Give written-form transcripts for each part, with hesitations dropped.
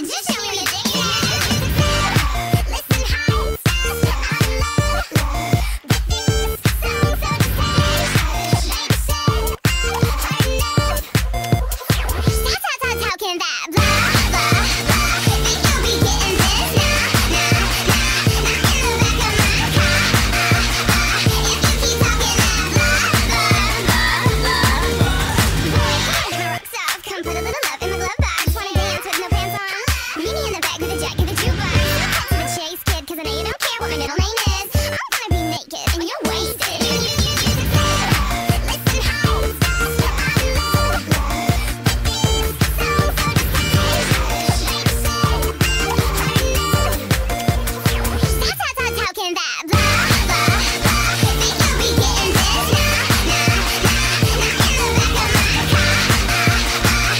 Just show me what you think. Listen high, fast, I love. But this song so distinct. Baby said I love. How can that blah, blah, blah? Think you'll be getting this? Nah, nah, nah. Not in the back of my car. If you keep talking that blah, blah, blah, blah. Boy, the rocks off. Come put a little love in my glove box. Wanna dance with no pants on? Meet me in the back with a jack of the jukebox. Cut to the chase, kid, 'cause I know you don't care what my middle name is. I'm gonna be naked and you're wasted. Listen high, fast, I love. How can that blah, blah, blah? Think you'll be getting this? Nah, nah, nah. Not in the back of my car.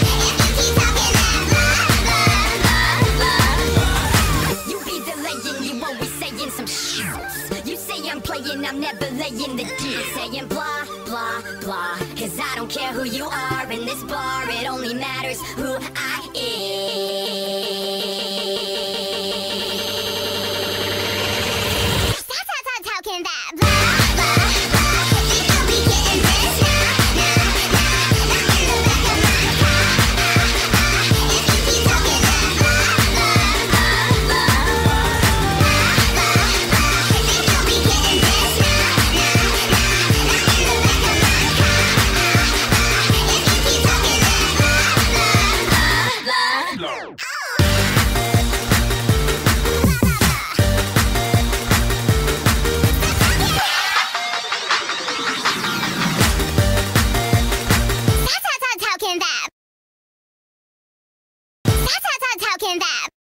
If you keep talking that blah, blah, blah, blah. You be delaying, you always saying some shit. You say I'm playing, I'm never laying the deal. Saying blah, blah, blah. 'Cause I don't care who you are in this bar, it only matters who I am. How can that blah, blah, blah? Think you'll be getting this? Nah, nah, nah. Not in the back of my car. If you keep talking that blah, blah, blah, blah. Think you'll be getting this? Nah, nah, nah. Not in the back of my car. If you keep talking that blah, blah, blah, blah. How can that? How can that?